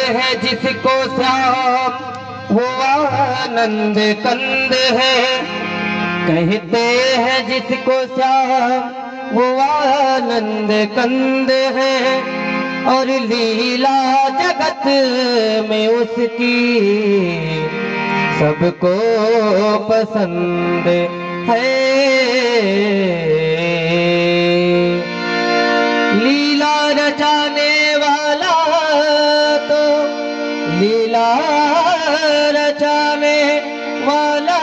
हैं जिसको श्याम वो आनंद कंद है। कहते हैं जिसको श्याम वो आनंद कंद है। और लीला जगत में उसकी सबको पसंद है। लीला रचाने वाला तो लीला रचाने वाला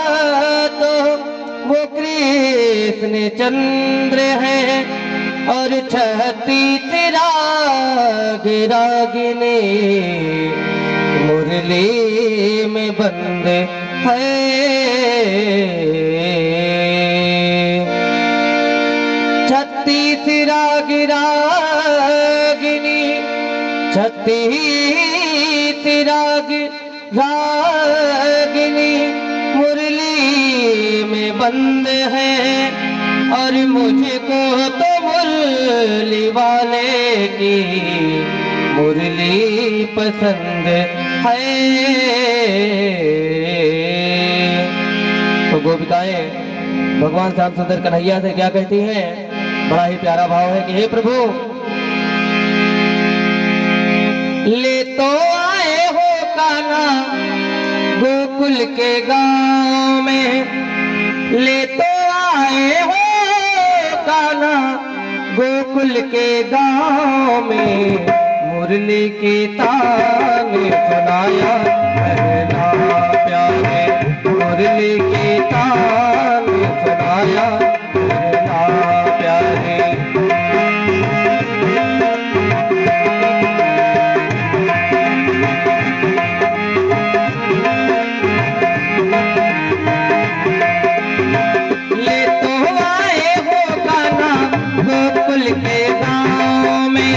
तो वो कृष्ण चंद्र है। और 36 राग रागिनी मुरली में बंद है। 36 राग रागिनी 36 राग रागिनी मुरली में बंद है। और मुझको तो मुरली वाले की मुरली पसंद है। तो गोपिकाएं भगवान श्याम सुंदर कन्हैया से क्या कहती हैं? बड़ा ही प्यारा भाव है कि हे प्रभु, ले तो आए हो कान्हा गोकुल के गांव में। ले तो आए हो कान्हा गोकुल के गांव में। मुरली की तान सुनाया करना प्यारे। मुरली की तान सुनाया करना प्यारे। ले तो आए हो कान्हा गोकुल के गांव में।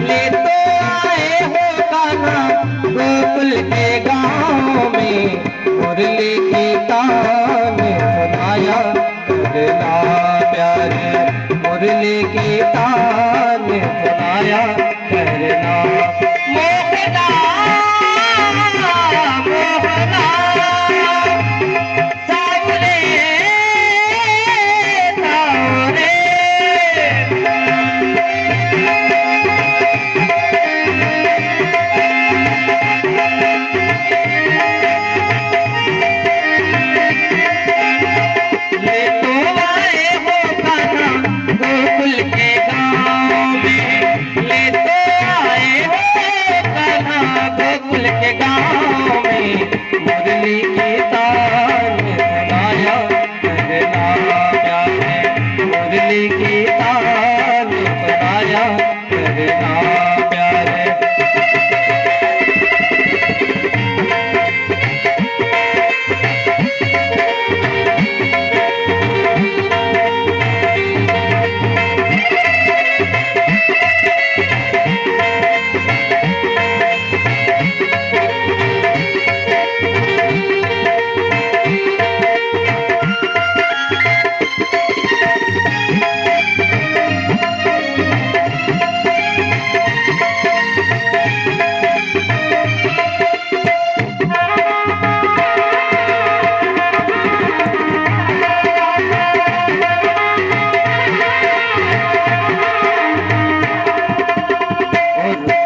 ले तो आए हो कान्हा गोकुल के गांव में। मुरली की तान सुनाया करना प्यारे। मुरली की तान सुनाया करना। मोहना मोहना सावरे सावरे। ले तो आए हो कान्हा गोकुल के गांव में। ले तो आए हो कान्हा गोकुल के गांव में। मुरली की तान सुनाया करना प्यारे। मुरली की तान सुनाया करना प्यारे।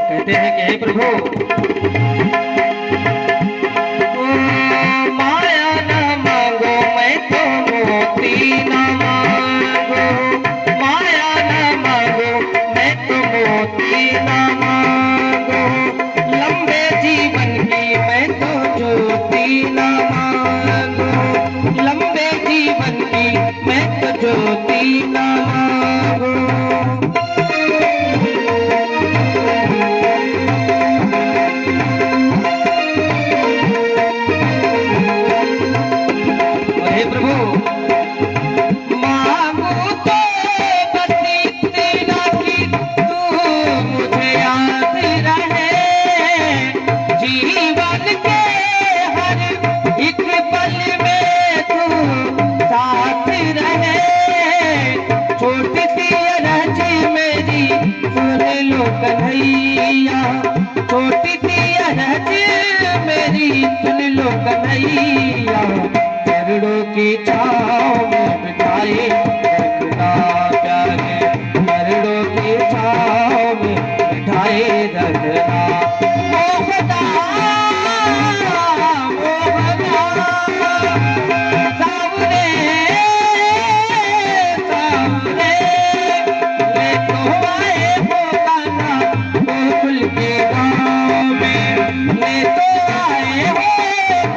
कहते हैं कि हे प्रभु, माया न मांगो मैं तो मोती न मांगो। माया न मांगो मैं तो मोती न मांगो। लंबे जीवन की मैं तो ज्योति न मांगो। लंबे जीवन की मैं तो ज्योति न मांगो। हे प्रभु, मांगू तो बस इतना कि तू मुझे याद रहे। जीवन के हर एक पल में तू साथ रहे। छोटी सी अरज मेरी सुन लो कन्हैया। छोटी सी आज मेरी सुन लो कन्हैया, चरणों की छाँव में बिठाए रखना प्यारे, चरणों की छाँव में बिठाए रखना। मोहना मोहना सावरे सावरे, ले तो आए वो कान्हा गोकुल के गाँव में, ले तो आए हो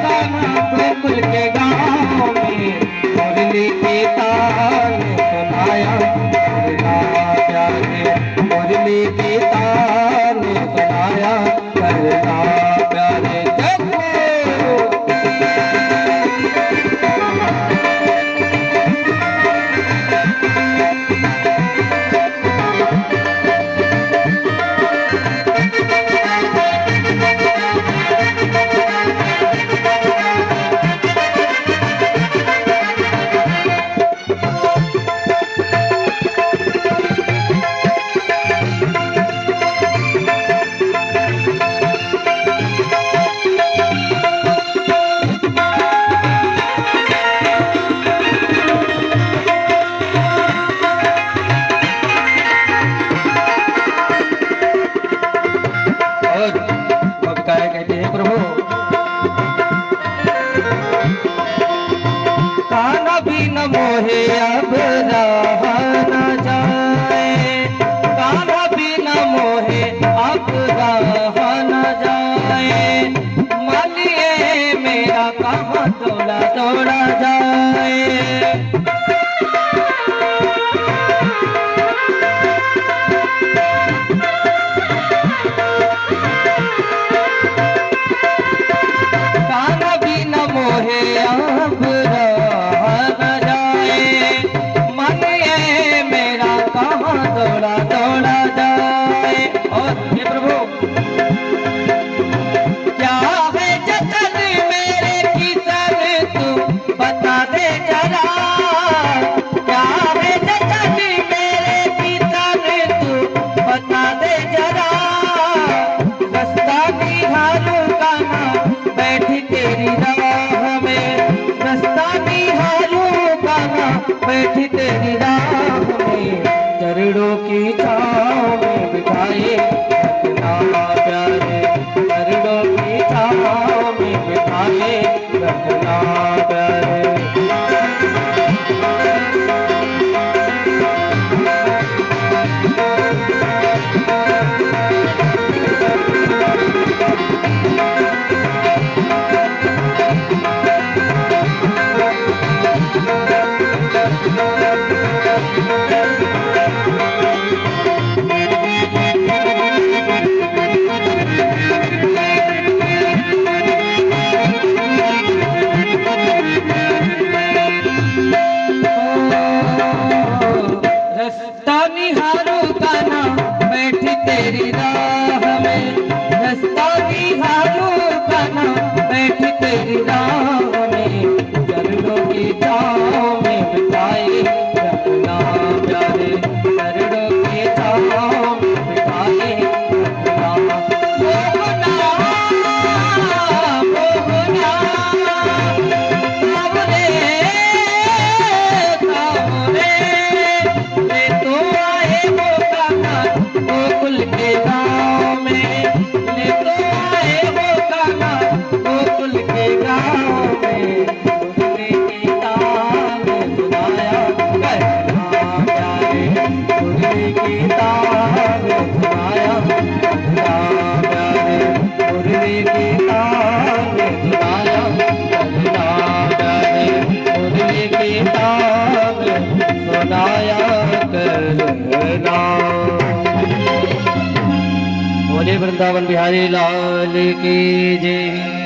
कान्हा गोकुल के गाँव में। मुरली के ताल सुनाया करना प्यारे, मुरली के ताल सुनाया करना प्यारे। कहते हैं प्रभु, कान्हा भी न मोहे अब रहा न जाए, कान्हा भी न मोहे अब रहा न जाए। मानिए मेरा कहाँ दौड़ा दौड़ा जाए, बैठी तेरी राह में, चरणों की छाँव में बिठाए रखना प्यारे, चरणों की छाँव में बिठाए रखना प्यारे। तेरी राह में रास्ता निहारो कान्हा, बैठी तेरी राह में, चरणों की छाँव में बिठाए रखना प्यारे, चरणों की छाँव में बिठाए रखना। मोहना मोहना सावरे सावरे, ले तो आए वो कान्हा गोकुल के गाँव में, ले तो आए हो कान्हा गोकुल के गाँव में। मुरली की ताल सुनाया करना प्यारे, मुरली की ताल सुनाया करना प्यारे, मुरली की ताल सुनाया करना प्यारे, मुरली की ताल सुनाया करना। बोले वृंदावन बिहारी लाल की जय।